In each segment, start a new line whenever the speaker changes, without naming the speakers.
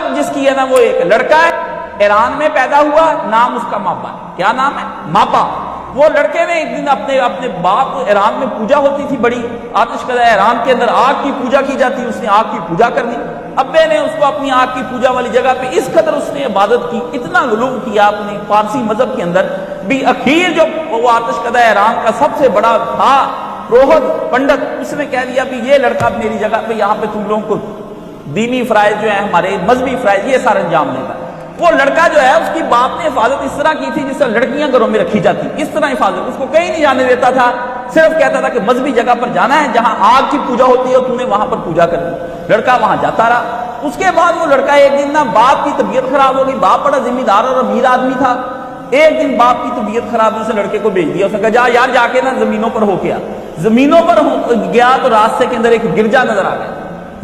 عادت جس کی ہے نا وہ ایک لڑکا ہے، ایران میں پیدا ہوا، نام اس کا ماپا ہے۔ کیا نام ہے؟ ماپا۔ وہ لڑکے نے ایک دن اپنے باپ، ایران میں پوجا ہوتی تھی بڑی آتش کدہ، ایران کے اندر آگ کی پوجا کی جاتی، اس نے آگ کی پوجا کر دی۔ ابے نے اس کو اپنی آگ کی پوجا والی جگہ پہ اس قدر اس نے عبادت کی، اتنا غلو کیا اپنے فارسی مذہب کے اندر بھی، اخیر جو وہ آتش کدہ ایران کا سب سے بڑا تھا روہت پنڈت، اس نے کہہ دیا بھی یہ لڑکا میری جگہ پہ یہاں پہ تم لوگوں کو دینی فرائض جو ہیں ہمارے مذہبی فرائض یہ سارا انجام دیتا ہے۔ وہ لڑکا جو ہے اس کی باپ نے حفاظت اس طرح کی تھی جس طرح لڑکیاں گھروں میں رکھی جاتی، اس طرح حفاظت، اس کو کہیں نہیں جانے دیتا تھا، صرف کہتا تھا کہ مذہبی جگہ پر جانا ہے جہاں آگ کی پوجا ہوتی ہے اور تم نے وہاں پر پوجا کرنی۔ لڑکا وہاں جاتا رہا۔ اس کے بعد وہ لڑکا ایک دن نا باپ کی طبیعت خراب ہو گئی، باپ بڑا ذمہ دار اور امیر آدمی تھا، ایک دن باپ کی طبیعت خراب ہوئی، اسے لڑکے کو بھیج دیا، اس نے کہا جا یار جا کے نا زمینوں پر ہو کے آ۔ زمینوں پر گیا تو راستے کے اندر ایک گرجا نظر آ گیا،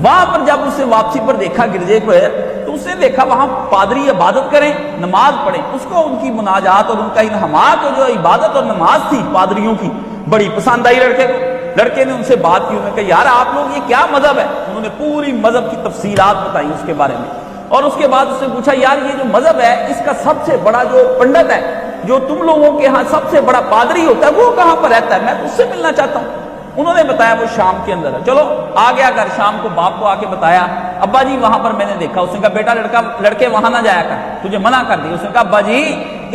وہاں پر جب اسے واپسی پر دیکھا گرجے کو ہے تو اس نے دیکھا وہاں پادری عبادت کریں، نماز پڑھیں، اس کو ان کی مناجات اور ان کا انہمات اور جو عبادت اور نماز تھی پادریوں کی بڑی پسند آئی لڑکے کو۔ لڑکے نے ان سے بات کی، انہوں نے کہا یار آپ لوگ یہ کیا مذہب ہے؟ انہوں نے پوری مذہب کی تفصیلات بتائی اس کے بارے میں، اور اس کے بعد اس نے پوچھا یار یہ جو مذہب ہے اس کا سب سے بڑا جو پنڈت ہے، جو تم لوگوں کے ہاں سب سے بڑا پادری ہوتا ہے، وہ کہاں پر رہتا ہے؟ میں اس سے ملنا چاہتا ہوں۔ انہوں نے بتایا وہ شام کے اندر ہے۔ چلو آ گیا گھر، شام کو باپ کو آ کے بتایا ابا جی وہاں پر میں نے دیکھا۔ اس نے کہا بیٹا لڑکے وہاں نہ جایا کر، تجھے منع کر دی۔ اس نے کہا ابا جی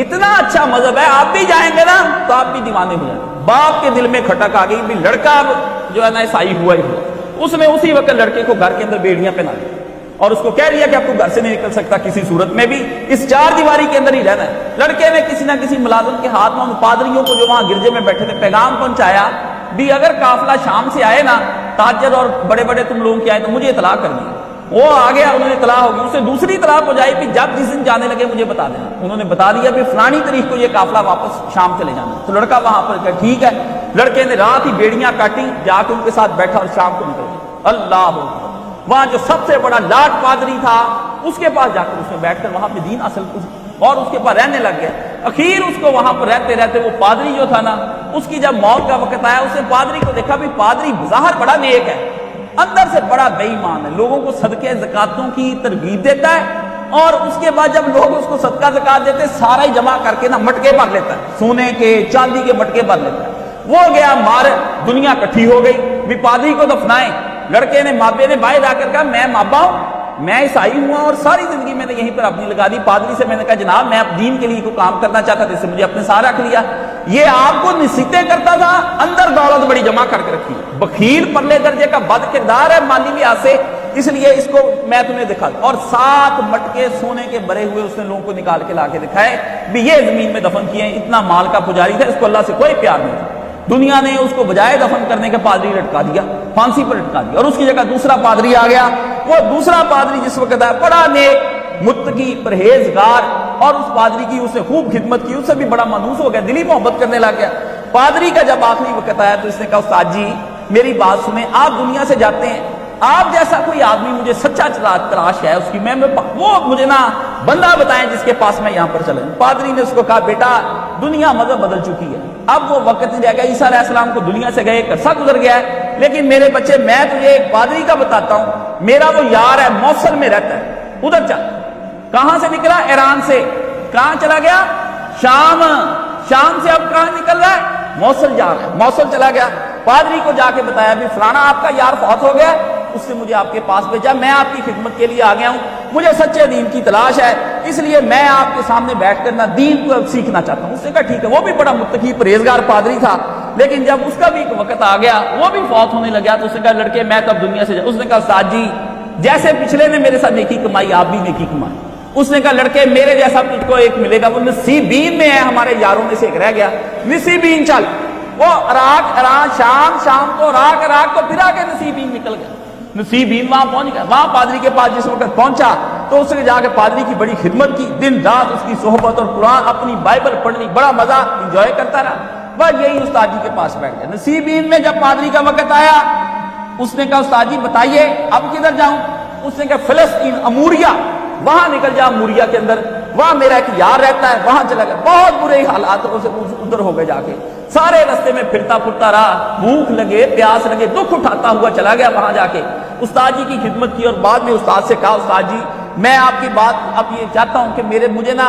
اتنا اچھا مذہب ہے، آپ بھی جائیں گے نا تو آپ بھی دیوانے ہو جائیں گے۔ باپ کے دل میں کھٹک آ گئی بھی لڑکا جو ہے نا عیسائی ہوا ہی ہوا۔ اس نے اسی وقت لڑکے کو گھر کے اندر بیڑیاں پہنا دی اور اس کو کہہ دیا کہ اب تو گھر سے نہیں نکل سکتا، کسی صورت میں بھی اس چار دیواری کے اندر ہی رہنا ہے۔ لڑکے نے کسی نہ کسی ملازم کے ہاتھ میں ان پادریوں کو جو وہاں گرجے میں بیٹھے تھے پیغام پہنچایا بھی اگر قافلہ شام سے آئے نا، تاجر اور بڑے بڑے تم لوگوں کے آئے تو مجھے اطلاع کر دی۔ وہ آ گیا، انہوں نے اطلاع ہوگی، اسے دوسری اطلاع ہو جائے کہ جب جس دن جانے لگے مجھے بتا دینا۔ انہوں نے بتا دیا کہ فلانی تاریخ کو یہ قافلہ واپس شام چلے جانا۔ تو لڑکا وہاں پر کہا ٹھیک ہے۔ لڑکے نے رات ہی بیڑیاں کاٹی، جا کے ان کے ساتھ بیٹھا اور شام کو نکل گیا۔ اللہ اکبر۔ وہاں جو سب سے بڑا لاٹ پادری تھا اس کے پاس جا کر اس نے بیٹھ کر وہاں پہ دین حاصل کی اور اس کے پاس رہنے لگ گیا۔ اخیر اس کو وہاں پر رہتے رہتے وہ پادری جو تھا نا، اس کی جب موت کا وقت آیا، اس نے پادری کو دیکھا بھی پادری ظاہر بڑا نیک ہے، اندر سے بڑا بے ایمان ہے، لوگوں کو صدقے زکاتوں کی ترغیب دیتا ہے، اور اس کے بعد جب لوگ اس کو صدقہ زکات دیتے سارا ہی جمع کر کے نا مٹکے بھر لیتا ہے، سونے کے چاندی کے مٹکے بھر لیتا ہے۔ وہ گیا مار، دنیا اکٹھی ہو گئی بھی پادری کو دفنائیں۔ لڑکے نے مابے نے باہر آ کر کہا میں مابا ہوں، میں عیسائی ہوا اور ساری زندگی میں نے یہیں پر اپنی لگا دی۔ پادری سے میں نے کہا جناب میں اب دین کے لیے کوئی کام کرنا چاہتا تھا، اس سے مجھے اپنے ساتھ رکھ لیا۔ یہ آپ کو نصیحتیں کرتا تھا، اندر دولت بڑی جمع کر کے رکھی، بخیل پرلے درجے کا بد کردار ہے مالی لحاظ سے، اس لیے اس کو میں تمہیں دکھا دوں۔ اور 7 مٹکے سونے کے بھرے ہوئے اس نے لوگوں کو نکال کے لا کے دکھائے بھی یہ زمین میں دفن کیے ہیں۔ اتنا مال کا پجاری تھا، اس کو اللہ سے کوئی پیار نہیں تھا۔ دنیا نے اس کو بجائے دفن کرنے کے پادری لٹکا دیا، پھانسی پر لٹکا دیا، اور اس کی جگہ دوسرا پادری آ گیا۔ وہ دوسرا پادری جس وقت آیا بڑا نیک، متقی، پرہیزگار، اور اس پادری کی اس نے خوب خدمت کی، اس سے بھی بڑا مانوس ہو گیا، دلی محبت کرنے لگ گیا۔ پادری کا جب آخری وقت آیا تو اس نے کہا استاد جی میری بات سنیں، آپ دنیا سے جاتے ہیں، آپ جیسا کوئی آدمی مجھے سچا تلاش ہے، اس کی وہ مجھے نا بندہ بتائیں جس کے پاس میں یہاں پر چلیں۔ پادری نے اس کو کہا بیٹا دنیا مذہب بدل چکی ہے، اب وہ وقت نہیں رہ گیا، عیسیٰ علیہ السلام کو دنیا سے گئے، ایک عرصہ گزر گیا ہے، لیکن میرے بچے میں تجھے ایک پادری کا بتاتا ہوں، میرا وہ یار ہے موصل میں رہتا ہے، ادھر چل۔ کہاں سے نکلا؟ ایران سے۔ کہاں چلا گیا؟ شام۔ شام سے اب کہاں نکل رہا ہے؟ موصل جا رہا ہے۔ موصل چلا گیا، پادری کو جا کے بتایا بھی فلانا آپ کا یار فوت ہو گیا، اس نے مجھے آپ کے پاس بھیجا، میں آپ کی خدمت کے لیے آ گیا ہوں، مجھے سچے دین کی تلاش ہے، اس لیے میں آپ کے سامنے بیٹھ کر نہ دین کو سیکھنا چاہتا ہوں۔ اس نے کہا ٹھیک ہے۔ وہ بھی بڑا متقی پرہیزگار پادری تھا، لیکن جب اس کا بھی ایک وقت آ گیا، وہ بھی فوت ہونے لگا، تو اس نے کہا لڑکے میں تو اب دنیا سے اس نے کہا استاد جی جیسے پچھلے نے میرے ساتھ نیکی کمائی آپ بھی نیکی کمائیں۔ اس نے کہا لڑکے میرے جیسا تجھ کو ایک ملے گا، وہ نصیبین میں ہے، ہمارے یاروں میں سے ایک رہ گیا، نصیبین چل۔ وہ عراق شام، شام کو عراق تو پھر آگے نصیبین نکل گیا۔ نصیبین وہاں پہنچ گیا، وہاں پادری کے پاس جس وقت پہنچا تو اس نے جا کے پادری کی بڑی خدمت کی، دن رات اس کی صحبت اور قرآن اپنی بائبل پڑھنی، بڑا مزہ انجوائے کرتا رہا۔ بس یہی استاد جی کے پاس بیٹھ گیا۔ نصیبین میں جب پادری کا وقت آیا، اس نے کہا استاد جی بتائیے اب کدھر جاؤں؟ اس نے کہا فلسطین، اموریا، وہاں نکل جا اموریا کے اندر، وہاں میرا ایک یار رہتا ہے، وہاں چلا گیا۔ بہت برے حالات ادھر ہو گئے، جا کے سارے رستے میں پھرتا پھرتا رہا، بھوک لگے پیاس لگے، دکھ اٹھاتا ہوا چلا گیا وہاں جا کے استاد جی کی خدمت کی، اور بعد میں استاد سے کہا استاد جی میں آپ کی بات اب یہ چاہتا ہوں کہ مجھے نا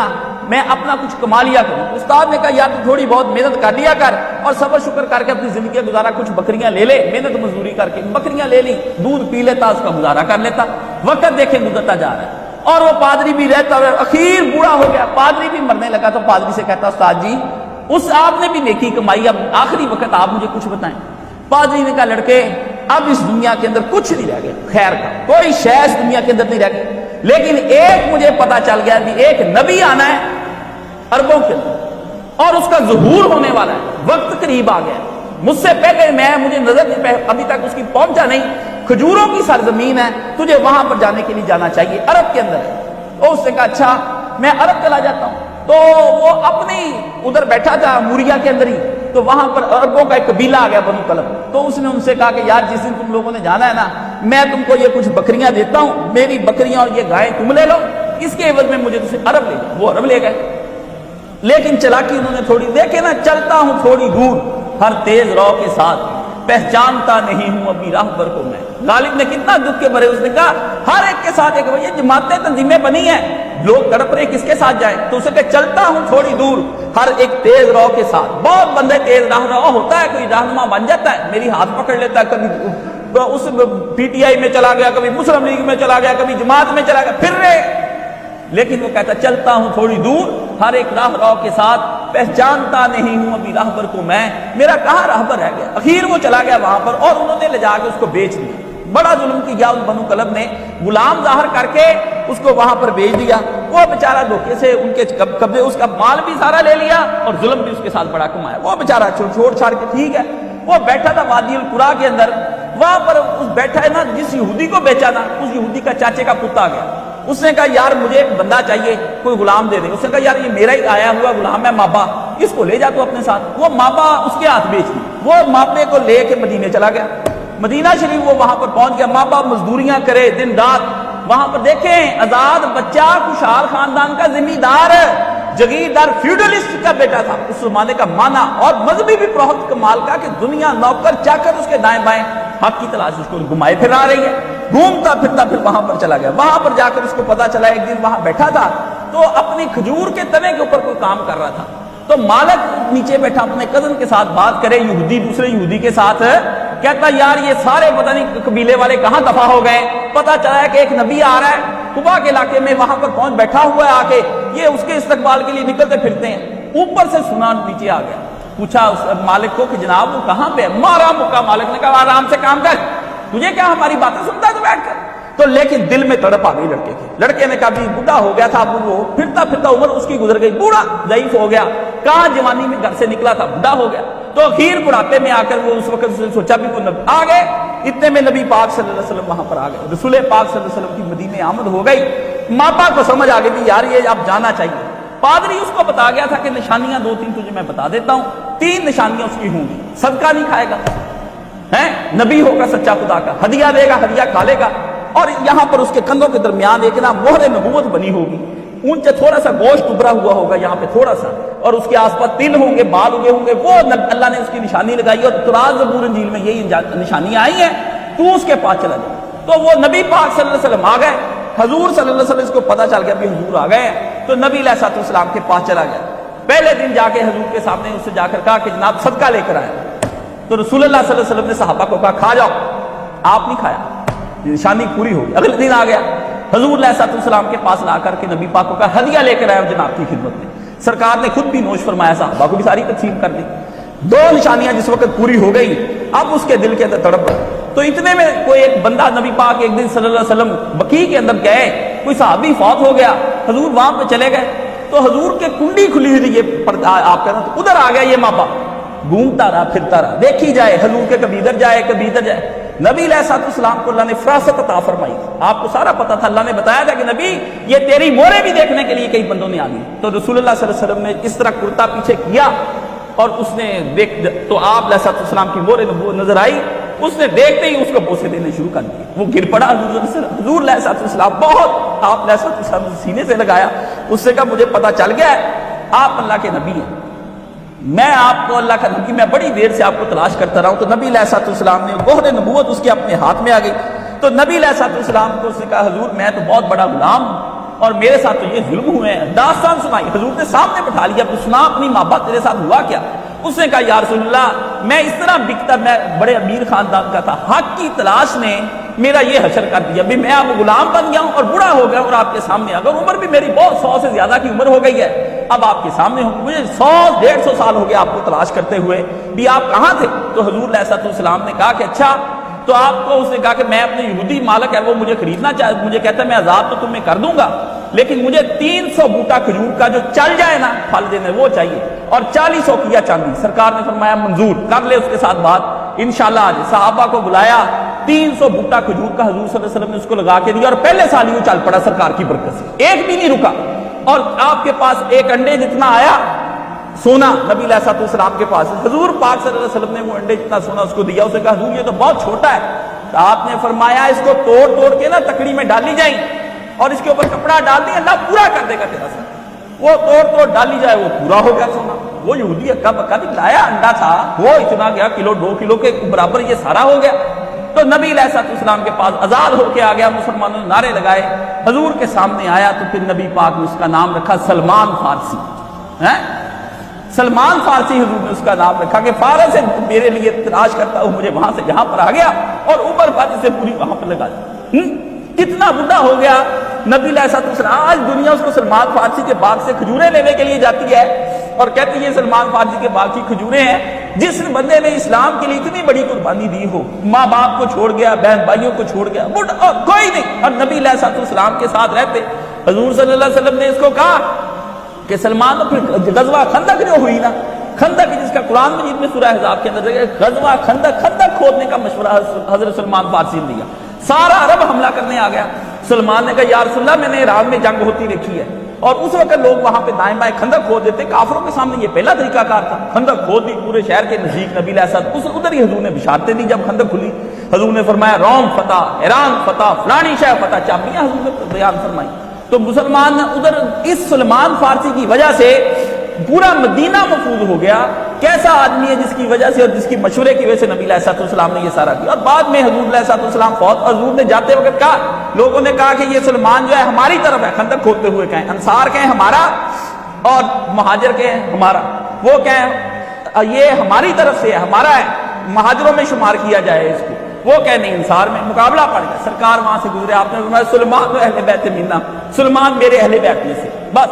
میں اپنا کچھ کما لیا کروں. استاد نے کہا یار تو تھوڑی بہت محنت کر لیا کر اور صبر شکر کر کے اپنی زندگی کا گزارا, کچھ بکریاں لے لے, محنت مزدوری کر کے بکریاں لے لی, دودھ پی لیتا, اس کا گزارا کر لیتا. وقت دیکھیں گزرتا جا رہا ہے اور وہ پادری بھی رہتا ہے, اخیر بوڑھا ہو گیا, پادری بھی مرنے لگا. تو پادری سے کہتا استاد جی اس آپ نے بھی نیکی کمائی, اب آخری وقت آپ مجھے کچھ بتائیں. پادری نے کہا لڑکے اب اس دنیا کے اندر کچھ نہیں رہ گیا, خیر کا کوئی شے اس دنیا کے اندر نہیں رہ گئی, لیکن ایک مجھے پتا چل گیا کہ ایک نبی آنا ہے عربوں کے اندر اور اس کا ظہور ہونے والا ہے, وقت قریب آ گیا. مجھ سے پہلے مجھے نظر نہیں, ابھی تک اس کی پہنچا نہیں. کھجوروں کی سرزمین ہے, تجھے وہاں پر جانے کے لیے جانا چاہیے, عرب کے اندر ہے. تو اس نے کہا اچھا میں عرب چلا جاتا ہوں. تو وہ اپنی ادھر بیٹھا تھا موریا کے اندر ہی, تو وہاں پر عربوں کا ایک قبیلہ آ گیا بنو کلب. تو اس نے ان سے کہا کہ یار جس دن تم لوگوں نے جانا ہے نا, میں تم کو یہ کچھ بکریاں دیتا ہوں, میری بکریاں اور یہ گائیں تم لے لو, اس کے عوض میں مجھے تجھے عرب لے جاؤ. وہ عرب لے گئے, لیکن چلاکی انہوں نے تھوڑی دیکھے نا, چلتا ہوں تھوڑی دور ہر تیز رو کے ساتھ, پہچانتا نہیں ہوں ابھی راہبر کو میں. غالب نے کتنا دکھ کے بھرے, اس نے کہا ہر ایک کے ساتھ ایک, یہ جماعتیں تنظیمیں بنی ہیں, لوگ تڑپ رہے کس کے ساتھ جائیں. تو اسے کہ چلتا ہوں تھوڑی دور ہر ایک تیز رو کے ساتھ. بہت بندے تیز راہ ہوتا ہے, کوئی رہنما بن جاتا ہے, میری ہاتھ پکڑ لیتا ہے, کبھی اس پی ٹی آئی میں چلا گیا, کبھی مسلم لیگ میں چلا گیا, کبھی جماعت میں چلا گیا, پھر رہے. لیکن وہ کہتا چلتا ہوں تھوڑی دور ہر ایک راہ رو کے ساتھ, پہچانتا نہیں ہوں ابھی راہبر کو میں, میرا کہاں راہبر رہ گیا. اخیر وہ چلا گیا وہاں پر اور انہوں نے لے جا کے اس کو بیچ دیا. بڑا ظلم کیا اس بنو کلب نے, غلام ظاہر کر کے اس کو وہاں پر بیچ دیا. وہ بیچارہ دھوکے سے ان کے قبضے, اس کا مال بھی سارا لے لیا اور ظلم بھی اس کے ساتھ بڑا کمایا. وہ بیچارہ چھوڑ چھاڑ کے ٹھیک ہے, وہ بیٹھا تھا وادی القرا کے اندر, وہاں پر اس بیٹھا ہے نا, جس یہودی کو بیچا نا اس یہودی کا چاچے کا پتا آ گیا. اس نے کہا یار مجھے ایک بندہ چاہیے, کوئی غلام دے دے. اس نے کہا یار یہ میرا ہی آیا ہوا غلام ہے مابا, اس کو لے جا تو اپنے ساتھ. وہ مابا اس کے ہاتھ بیچ دی. وہ مابے کو لے کے مدینے چلا گیا. مدینہ شریف وہ وہاں پر پہنچ گیا, مابا مزدوریاں کرے دن رات. وہاں پر دیکھیں آزاد بچہ, خوشحال خاندان کا ذمہ دار, جگیردار فیوڈلسٹ کا بیٹا تھا. اس زمانے کا مانا اور مذہبی بھی بہت کمال کا کہ دنیا نوکر چاکر اس کے دائیں بائیں حق کی تلاش اس کو گھمائے پھر آ رہی ہے. گھومتا پھرتا پھر وہاں پر چلا گیا. وہاں پر جا کر اس کو پتا چلا, ایک دن وہاں بیٹھا تھا تو اپنی کھجور کے تنے کے اوپر کوئی کام کر رہا تھا. تو مالک نیچے بیٹھا اپنے کزن کے ساتھ بات کرے, یہودی دوسرے یہودی کے ساتھ, کہتا یار یہ سارے پتہ نہیں قبیلے والے کہاں دفع ہو گئے. پتا چلا ہے کہ ایک نبی آ رہا ہے قبا کے علاقے میں, وہاں پر پہنچ بیٹھا ہوا ہے آ کے, یہ اس کے استقبال کے لیے نکلتے پھرتے ہیں. اوپر سے سنا نیچے آ گیا. پوچھا اس مالک کو کہ جناب وہ کہاں پہ ہے. مارا مکہ. مالک نے کہا آرام سے کام کر, تجھے کیا ہماری باتیں سنتا ہے تو بیٹھ کر. تو لیکن دل میں تڑپ آ گئی لڑکے کی. لڑکے نے کہا بھی بوڑھا ہو گیا تھا, اب وہ پھرتا پھرتا عمر اس کی گزر گئی, بوڑھا ضعیف ہو گیا, کہاں جوانی میں گھر سے نکلا تھا, بوڑھا ہو گیا. تو اخیر بڑھاپے میں آ کر وہ اس وقت سوچا بھی وہ آ گئے. اتنے میں نبی پاک صلی اللہ علیہ وسلم وہاں پر آ گئے. رسول پاک صلی اللہ علیہ وسلم کی مدینے آمد ہو گئی. ماپا کو سمجھ آ گئی بھی یار یہ اب جانا چاہیے. پادری اس کو بتا گیا تھا کہ نشانیاں 2-3 تجھے میں بتا دیتا ہوں. 3 نشانیاں اس کی ہوں گی. صدقہ نہیں کھائے گا, نبی ہوگا سچا خدا کا, ہدیہ دے گا, ہدیہ کھا لے گا, اور یہاں پر اس کے کندھوں کے درمیان ایک نا مہر نبوت بنی ہوگی. اونچے تھوڑا سا گوشت ابھرا ہوا ہوگا یہاں پہ تھوڑا سا, اور اس کے آس پاس تل ہوں گے, بال اگے ہوں گے. وہ اللہ نے اس کی نشانی لگائی, اور تراز زبور انجیل میں یہی نشانیاں آئی ہیں, تو اس کے پاس چلا جائے. تو وہ نبی پاک صلی اللہ علیہ وسلم آ گئے. حضور صلی اللہ علیہ وسلم اس کو پتا چل گیا بھی حضور آ گئے, تو نبی علیہ الصلوۃ والسلام کے پاس چلا گیا. پہلے دن جا کے حضور کے سامنے اس سے جا کر کہا کہ جناب صدقہ لے کر آئے. تو رسول اللہ صلی اللہ علیہ وسلم نے صحابہ کو کہا کھا جاؤ. آپ نہیں کھایا, نشانی پوری ہو گئی. اگلے دن آ گیا حضور علیہ الصلوۃ والسلام کے پاس لا کر کے نبی پاک کو کہا ہدیہ لے کر آئے جناب کی خدمت میں. سرکار نے خود بھی نوش فرمایا, صحابہ کو بھی ساری تقسیم کر دی. 2 نشانیاں جس وقت پوری ہو گئی, اب اس کے دل کے اندر تڑپ رہا. تو اتنے میں کوئی ایک بندہ, نبی پاک ایک دن صلی اللہ علیہ وسلم بقیع کے اندر گئے, کوئی صحابی فوت ہو گیا, حضور وہاں پہ چلے گئے. تو حضور کے کنڈی کھلی ہوئی, یہ آپ کہنا, تو ادھر آ گیا یہ ماپا, گھومتا رہا پھرتا رہا, دیکھی جائے حضور کے کبھی ادھر جائے کبھی ادھر جائے. نبی علیہ السلام کو اللہ نے فراست عطا فرمائی. آپ کو سارا پتا تھا, اللہ نے بتایا تھا کہ نبی یہ تیری مورے بھی دیکھنے کے لیے کئی بندوں نے آ گئی. تو رسول اللہ صلی اللہ علیہ وسلم نے اس طرح کرتا پیچھے کیا, اور اس نے تو آپ علیہ السلام کی مورے نظر آئی. اس نے دیکھتے ہی اس کو بوسے دینے شروع کر دیے. وہ گر پڑا حضور علیہ السلام, بہت آپ علیہ السلام سینے سے لگایا. اس سے کہا مجھے پتا چل گیا ہے آپ اللہ کے نبی ہیں, میں آپ کو اللہ کا نبی, میں بڑی دیر سے آپ کو تلاش کرتا رہا ہوں. تو نبی علیہ السلام نے مہر نبوت اس کے اپنے ہاتھ میں آ گئی. تو نبی علیہ السلام کو اس نے کہا حضور میں تو بہت بڑا غلام ہوں اور میرے ساتھ تو یہ ظلم ہوئے ہیں. داستان سنائی, حضور نے سامنے بٹھا لیا, تو سنا اپنی محبت تیرے ساتھ ہوا کیا. اس نے کہا یا رسول اللہ میں اس طرح بکتا, میں بڑے امیر خاندان کا تھا, حق کی تلاش نے میرا یہ حشر کر دیا, بھی میں اب غلام بن گیا ہوں اور بوڑھا ہو گیا اور آپ کے سامنے آ گیا, عمر بھی میری بہت 100 سے زیادہ کی عمر ہو گئی ہے, اب آپ کے سامنے ہوں, مجھے 100-150 سال ہو گیا آپ کو تلاش کرتے ہوئے, بھی آپ کہاں تھے. تو حضور علیہ السلام نے کہا کہ اچھا تو آپ کو, اس نے کہا کہ میں اپنے یہودی مالک ہے وہ مجھے خریدنا چاہے, مجھے کہتا ہے میں عذاب تو تمہیں کر دوں گا لیکن مجھے 300 بوٹا کھجور کا جو چل جائے نا پھل دینے وہ چاہیے, اور 400 کیا چاندی. سرکار نے فرمایا منظور, کر لے اس کے ساتھ بات انشاءاللہ. آج صحابہ کو بلایا, 300 بوٹا کھجور کا حضور صلی اللہ علیہ وسلم نے اس کو لگا کے دیا, اور پہلے سال ہی وہ چل پڑا سرکار کی برکت سے, ایک بھی نہیں رکا. اور آپ کے پاس ایک انڈے جتنا آیا سونا نبی علیہ السلام کے پاس, حضور پاک صلی اللہ علیہ وسلم نے وہ انڈے جتنا سونا اس کو دیا, اسے کہا حضور یہ تو بہت چھوٹا ہے. تو آپ نے فرمایا اس کو توڑ توڑ کے نا تکڑی میں ڈالی جائیں اور اس کے اوپر کپڑا ڈال دیں, اللہ پورا کر دے گا تیرا سر. وہ توڑ توڑ ڈالی جائے, وہ پورا ہو گیا سونا. وہ یہودی کب لایا انڈا تھا, وہ اتنا گیا کلو 2 کلو کے برابر یہ سارا ہو گیا. تو نبی علیہ السلام کے پاس آزاد ہو کے آ گیا, مسلمانوں نے نعرے لگائے, حضور کے سامنے آیا. تو پھر نبی پاک نے اس کا نام رکھا سلمان فارسی. سلمان فارسی حضور نے اس کا نام رکھا کہ فارس سے میرے لیے تلاش کرتا ہوں, مجھے وہاں سے جہاں پر آ گیا اور عمر فارسی سے پوری وہاں پر لگا دی. کتنا بڑھا ہو گیا نبی علیہ السلام. آج دنیا اس کو سلمان فارسی کے باغ سے کھجوریں لینے کے لیے جاتی ہے اور کہتی ہے سلمان فارسی کے باغ کی کھجوریں ہیں. جس بندے نے اسلام کے لیے اتنی بڑی قربانی دی ہو, ماں باپ کو چھوڑ گیا, بہن بھائیوں کو چھوڑ گیا, اور کوئی نہیں, اور نبی علیہ السلام کے ساتھ رہتے. حضور صلی اللہ علیہ وسلم نے اس کو کہا کہ سلمان, پھر غزوہ خندق جو ہوئی نا, خندق جس کا قرآن مجید میں سورہ احزاب کے اندر غزوہ خندق کھودنے کا مشورہ حضرت سلمان فارسی نے دیا. سارا عرب حملہ کرنے آ گیا. سلمان نے کہا یا رسول اللہ میں نے عراق میں جنگ ہوتی دیکھی ہے, اور اس وقت لوگ وہاں پہ دائیں بائیں خندق کھود دیتے, کافروں کے سامنے یہ پہلا طریقہ کار تھا. خندق کھود دی پورے شہر کے نزدیک. نبی علیہ السلام ادھر ہی حضور نے بشارتیں دی جب خندق کھلی. حضور نے فرمایا روم فتح, ایران فتح, فلانی شہر فتح, چابیاں حضور نے بیان فرمائی. تو مسلمان ادھر اس سلمان فارسی کی وجہ سے پورا مدینہ محفوظ ہو گیا. کیسا آدمی ہے جس کی وجہ سے اور جس کی مشورے کی وجہ سے نبی علیہ السلام نے یہ سارا کیا. اور بعد میں حضور علیہ السلام فوت, حضور نے جاتے وقت کہا, لوگوں نے کہا کہ یہ سلمان جو ہے ہماری طرف ہے, خندق کھودتے ہوئے کہیں, انصار کہیں ہمارا اور مہاجر کہیں ہمارا, وہ کہیں یہ ہماری طرف سے ہے, ہمارا ہے, مہاجروں میں شمار کیا جائے اس کو, وہ کہ نہیں انصار میں. مقابلہ پڑ گیا. سرکار وہاں سے گزرے, آپ نے فرمایا سلمان اہل بیت منا, سلمان میرے اہل بیت میں سے. بس